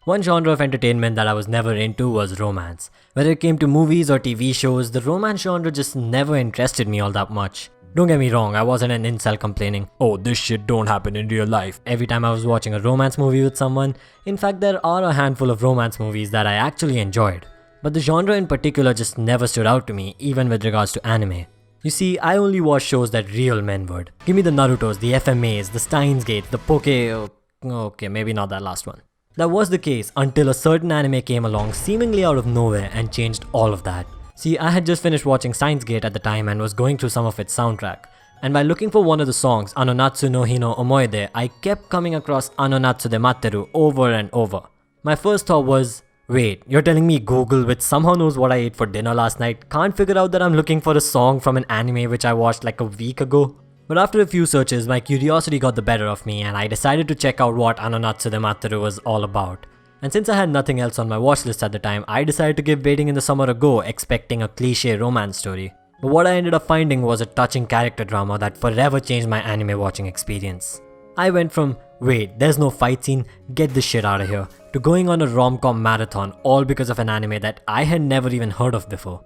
One genre of entertainment that I was never into was romance. Whether it came to movies or TV shows, the romance genre just never interested me all that much. Don't get me wrong, I wasn't an incel complaining, "Oh, this shit don't happen in real life," every time I was watching a romance movie with someone. In fact, there are a handful of romance movies that I actually enjoyed. But the genre in particular just never stood out to me, even with regards to anime. You see, I only watch shows that real men would. Give me the Narutos, the FMAs, the Steins Gate, the okay, maybe not that last one. That was the case until a certain anime came along seemingly out of nowhere and changed all of that. See, I had just finished watching Steins Gate at the time and was going through some of its soundtrack. And by looking for one of the songs, Natsu no Hino Omoide, I kept coming across Natsu de Matteru over and over. My first thought was, wait, you're telling me Google, which somehow knows what I ate for dinner last night, can't figure out that I'm looking for a song from an anime which I watched like a week ago? But after a few searches, my curiosity got the better of me and I decided to check out what Natsu de Matteru was all about. And since I had nothing else on my watch list at the time, I decided to give Waiting in the Summer a go, expecting a cliché romance story. But what I ended up finding was a touching character drama that forever changed my anime watching experience. I went from, wait, there's no fight scene, get this shit out of here, to going on a rom-com marathon all because of an anime that I had never even heard of before.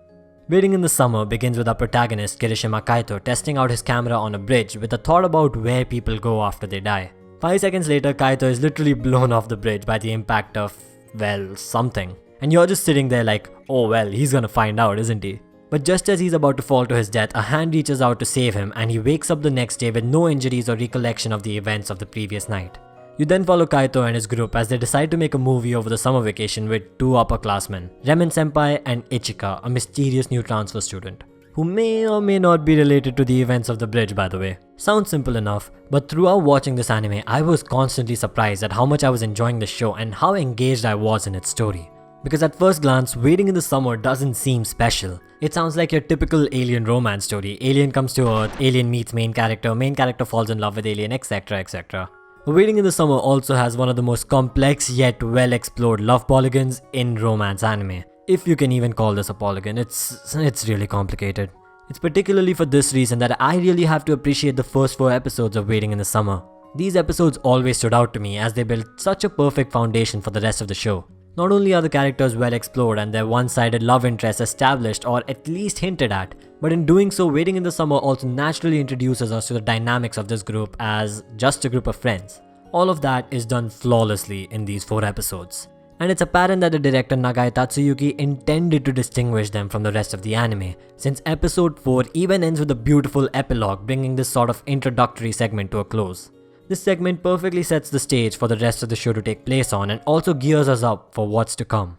Waiting in the Summer begins with our protagonist Kirishima Kaito testing out his camera on a bridge with a thought about where people go after they die. 5 seconds later, Kaito is literally blown off the bridge by the impact of, well, something. And you're just sitting there like, oh well, he's gonna find out, isn't he? But just as he's about to fall to his death, a hand reaches out to save him and he wakes up the next day with no injuries or recollection of the events of the previous night. You then follow Kaito and his group as they decide to make a movie over the summer vacation with two upperclassmen, Remen Senpai and Ichika, a mysterious new transfer student, who may or may not be related to the events of the bridge, by the way. Sounds simple enough, but throughout watching this anime, I was constantly surprised at how much I was enjoying the show and how engaged I was in its story. Because at first glance, Waiting in the Summer doesn't seem special. It sounds like your typical alien romance story. Alien comes to Earth, alien meets main character falls in love with alien, etc, etc. Waiting in the Summer also has one of the most complex yet well explored love polygons in romance anime. If you can even call this a polygon, it's really complicated. It's particularly for this reason that I really have to appreciate the first 4 episodes of Waiting in the Summer. These episodes always stood out to me as they built such a perfect foundation for the rest of the show. Not only are the characters well explored and their one-sided love interests established or at least hinted at, but in doing so, Waiting in the Summer also naturally introduces us to the dynamics of this group as just a group of friends. All of that is done flawlessly in these 4 episodes. And it's apparent that the director Nagai Tatsuyuki intended to distinguish them from the rest of the anime, since episode 4 even ends with a beautiful epilogue bringing this sort of introductory segment to a close. This segment perfectly sets the stage for the rest of the show to take place on and also gears us up for what's to come.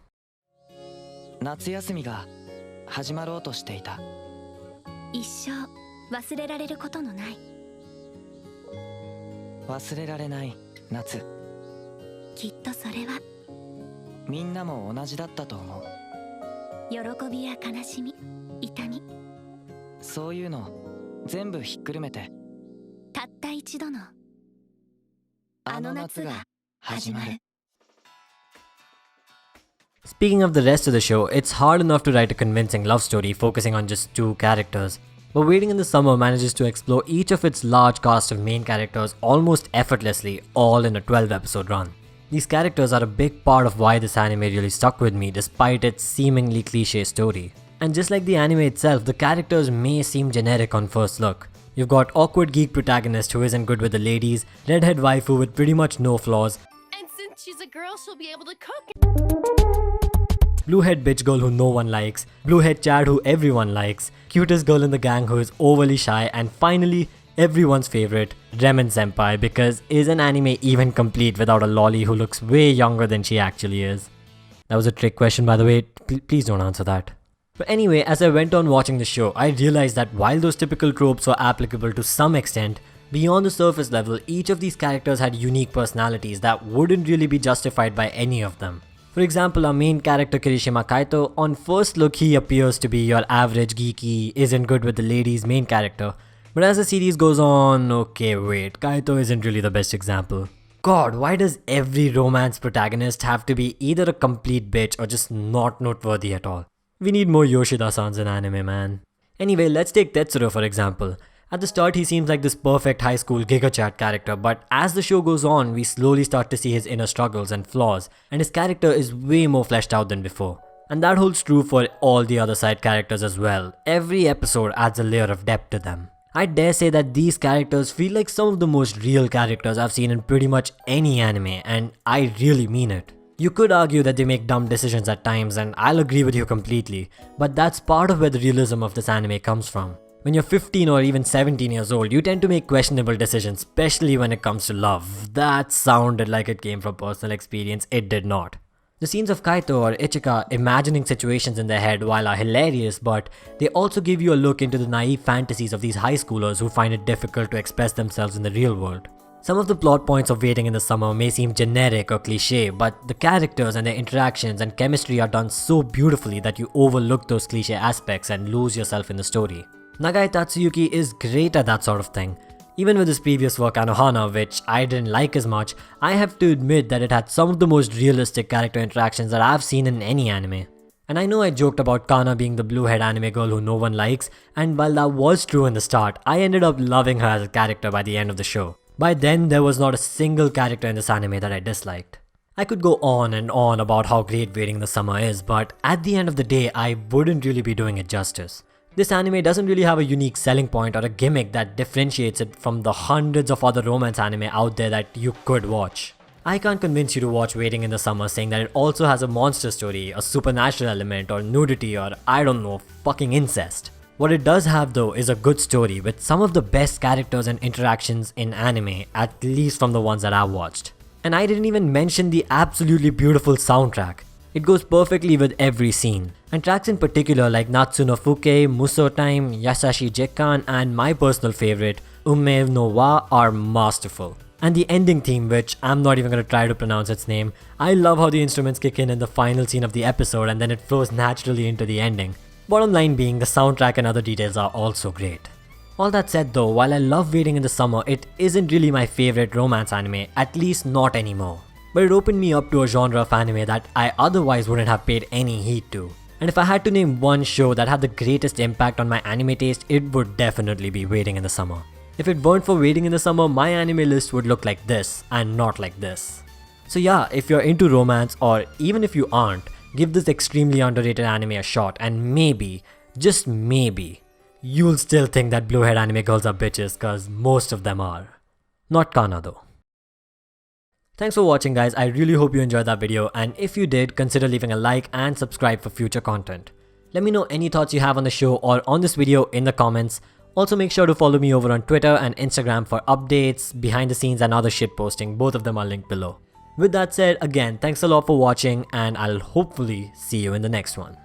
夏休みが始まろうとしていた。一生忘れられることのない。忘れられない夏。きっとそれはみんなも同じだったと思う。喜びや悲しみ、痛み。そういうの全部ひっくるめて。たった一度のあの夏が始まる。Speaking of the rest of the show, it's hard enough to write a convincing love story focusing on just 2 characters. But Waiting in the Summer manages to explore each of its large cast of main characters almost effortlessly, all in a 12-episode run. These characters are a big part of why this anime really stuck with me despite its seemingly cliché story. And just like the anime itself, the characters may seem generic on first look. You've got awkward geek protagonist who isn't good with the ladies, redhead waifu with pretty much no flaws, and since she's a girl, she'll be able to cook. Bluehead bitch girl who no one likes, bluehead Chad who everyone likes, cutest girl in the gang who is overly shy, and finally, everyone's favorite, Remen Senpai, because is an anime even complete without a lolly who looks way younger than she actually is? That was a trick question, by the way, please don't answer that. But anyway, as I went on watching the show, I realized that while those typical tropes were applicable to some extent, beyond the surface level, each of these characters had unique personalities that wouldn't really be justified by any of them. For example, our main character Kirishima Kaito, on first look he appears to be your average geeky, isn't good with the ladies main character. But as the series goes on, okay wait, Kaito isn't really the best example. God, why does every romance protagonist have to be either a complete bitch or just not noteworthy at all? We need more Yoshida-sans in anime, man. Anyway, let's take Tetsuro for example. At the start, he seems like this perfect high school Giga Chat character, but as the show goes on, we slowly start to see his inner struggles and flaws, and his character is way more fleshed out than before. And that holds true for all the other side characters as well. Every episode adds a layer of depth to them. I dare say that these characters feel like some of the most real characters I've seen in pretty much any anime, and I really mean it. You could argue that they make dumb decisions at times, and I'll agree with you completely, but that's part of where the realism of this anime comes from. When you're 15 or even 17 years old, you tend to make questionable decisions, especially when it comes to love. That sounded like it came from personal experience, it did not. The scenes of Kaito or Ichika imagining situations in their head while are hilarious, but they also give you a look into the naive fantasies of these high schoolers who find it difficult to express themselves in the real world. Some of the plot points of Waiting in the Summer may seem generic or cliche, but the characters and their interactions and chemistry are done so beautifully that you overlook those cliche aspects and lose yourself in the story. Nagai Tatsuyuki is great at that sort of thing. Even with his previous work Anohana, which I didn't like as much, I have to admit that it had some of the most realistic character interactions that I've seen in any anime. And I know I joked about Kana being the blue-haired anime girl who no one likes, and while that was true in the start, I ended up loving her as a character by the end of the show. By then, there was not a single character in this anime that I disliked. I could go on and on about how great Waiting in the Summer is, but at the end of the day, I wouldn't really be doing it justice. This anime doesn't really have a unique selling point or a gimmick that differentiates it from the hundreds of other romance anime out there that you could watch. I can't convince you to watch Waiting in the Summer saying that it also has a monster story, a supernatural element, or nudity, or I don't know, fucking incest. What it does have though is a good story with some of the best characters and interactions in anime, at least from the ones that I've watched. And I didn't even mention the absolutely beautiful soundtrack. It goes perfectly with every scene, and tracks in particular like Natsu no Fuke, Muso Time, Yasashi Jekkan, and my personal favorite, Ume no wa, are masterful. And the ending theme, which I'm not even gonna try to pronounce its name, I love how the instruments kick in the final scene of the episode and then it flows naturally into the ending. Bottom line being, the soundtrack and other details are also great. All that said though, while I love Waiting in the Summer, it isn't really my favorite romance anime, at least not anymore. But it opened me up to a genre of anime that I otherwise wouldn't have paid any heed to. And if I had to name one show that had the greatest impact on my anime taste, it would definitely be Waiting in the Summer. If it weren't for Waiting in the Summer, my anime list would look like this, and not like this. So yeah, if you're into romance, or even if you aren't, give this extremely underrated anime a shot, and maybe, just maybe, you'll still think that blue-haired anime girls are bitches, cause most of them are. Not Kana though. Thanks for watching guys, I really hope you enjoyed that video, and if you did, consider leaving a like and subscribe for future content. Let me know any thoughts you have on the show or on this video in the comments. Also make sure to follow me over on Twitter and Instagram for updates, behind the scenes and other shit posting, both of them are linked below. With that said, again, thanks a lot for watching and I'll hopefully see you in the next one.